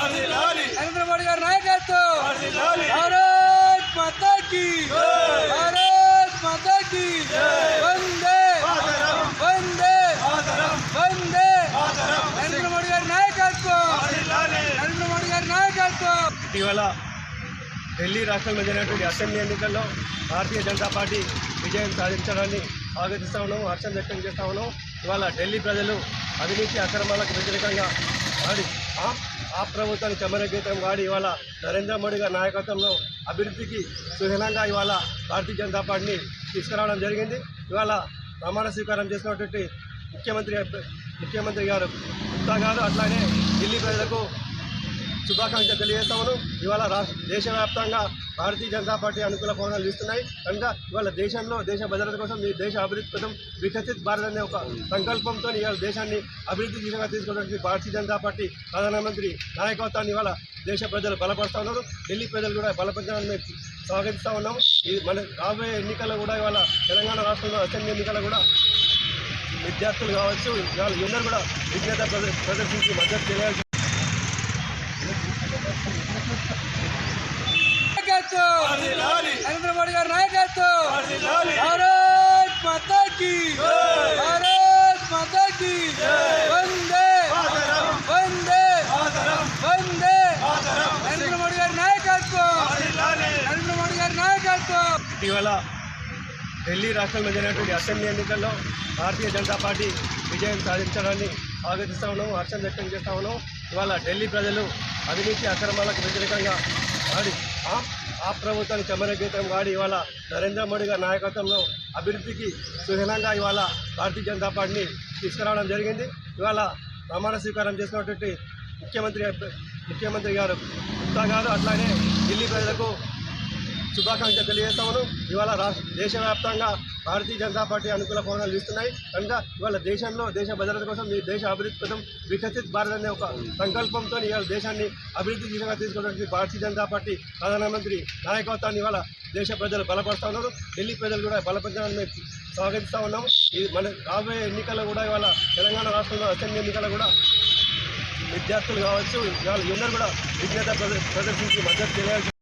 नरेंद्र मोदी गारी नायकत्व भारत माता की वंदे वंदे वंदे नरेंद्र मोदी गारी नायकत्व ఇటీవల ఢిల్లీ రాష్ట్రంలో జరిగినటువంటి అసెంబ్లీ ఎన్నికల్లో భారతీయ జనతా పార్టీ విజయం సాధించడాన్ని స్వాగతిస్తా ఉన్నాం, హర్షం వ్యక్తం చేస్తా ఉన్నాం. ఇవాళ ఢిల్లీ ప్రజలు అవినీతి అక్రమాలకు వ్యతిరేకంగా వాడి ఆ ప్రభుత్వాన్ని చెమరగీతం వాడి ఇవాళ నరేంద్ర మోడీ గారి నాయకత్వంలో అభివృద్ధికి సుహీనంగా ఇవాళ భారతీయ జనతా పార్టీని తీసుకురావడం జరిగింది. ఇవాళ ప్రమాణ స్వీకారం చేసినటువంటి ముఖ్యమంత్రి గారు గుప్తా గారు అట్లానే ఢిల్లీ ప్రజలకు శుభాకాంక్షలు తెలియజేస్తామను. ఇవాళ దేశవ్యాప్తంగా భారతీయ జనతా పార్టీ అనుకూల పవనాలు ఇస్తున్నాయి కనుక ఇవాళ దేశంలో దేశ భద్రత కోసం ఈ దేశ అభివృద్ధి కోసం వికసిత్ భారత్ అనే ఒక సంకల్పంతో ఇవాళ దేశాన్ని అభివృద్ధి దిశగా తీసుకున్నటువంటి భారతీయ జనతా పార్టీ ప్రధానమంత్రి నాయకత్వాన్ని ఇవాళ దేశ ప్రజలు బలపరుస్తూ ఉన్నారు. ఢిల్లీ ప్రజలు కూడా బలపరచడాన్ని మేము స్వాగతిస్తూ ఉన్నాము. ఈ మన రాబోయే ఎన్నికల్లో కూడా ఇవాళ తెలంగాణ రాష్ట్రంలో అసెంబ్లీ ఎన్నికల్లో కూడా విద్యార్థులు కావచ్చు ఇవాళ యువతరు కూడా విజ్ఞత ప్రదర్శించి మద్దతు తెలియాల్సి नरेंद्र मोदी गारी नायकत्व भारत माता की वंदे वंदे वंदे नरेंद्र मोदी गारी नायकत्व ఇటీవల ఢిల్లీ రాష్ట్రంలో జరిగినటువంటి అసెంబ్లీ ఎన్నికల్లో భారతీయ జనతా పార్టీ విజయం సాధించడాన్ని స్వాగతిస్తా ఉన్నాం, హర్షం వ్యక్తం చేస్తా ఉన్నాం. ఇవాళ ఢిల్లీ ప్రజలు అవినీతి అక్రమాలకు వ్యతిరేకంగా వాడి ఆ ప్రభుత్వాన్ని చెమరగీతం వాడి ఇవాళ నరేంద్ర మోడీ గారి నాయకత్వంలో అభివృద్ధికి సుహీనంగా ఇవాళ భారతీయ జనతా పార్టీని తీసుకురావడం జరిగింది. ఇవాళ ప్రమాణ స్వీకారం చేసినటువంటి ముఖ్యమంత్రి గారు గుప్తా గారు అట్లానే ఢిల్లీ ప్రజలకు శుభాకాంక్షలు తెలియజేస్తామను. ఇవాళ దేశవ్యాప్తంగా భారతీయ జనతా పార్టీ అనుకూల పవనాలు ఇస్తున్నాయి కనుక ఇవాళ దేశంలో దేశ భద్రత కోసం ఈ దేశ అభివృద్ధి కోసం వికసిత్ భారత్ అనే ఒక సంకల్పంతో ఇవాళ దేశాన్ని అభివృద్ధి దిశగా తీసుకున్నటువంటి భారతీయ జనతా పార్టీ ప్రధానమంత్రి నాయకత్వాన్ని ఇవాళ దేశ ప్రజలు బలపరుస్తూ ఉన్నారు. ఢిల్లీ ప్రజలు కూడా బలపరచడాన్ని మేము స్వాగతిస్తూ ఉన్నాము. ఈ మన రాబోయే ఎన్నికల్లో కూడా ఇవాళ తెలంగాణ రాష్ట్రంలో అసెంబ్లీ ఎన్నికల్లో కూడా విద్యార్థులు కావచ్చు ఇవాళ యువతరు కూడా విజ్ఞత ప్రదర్శించి మద్దతు తెలియాల్సి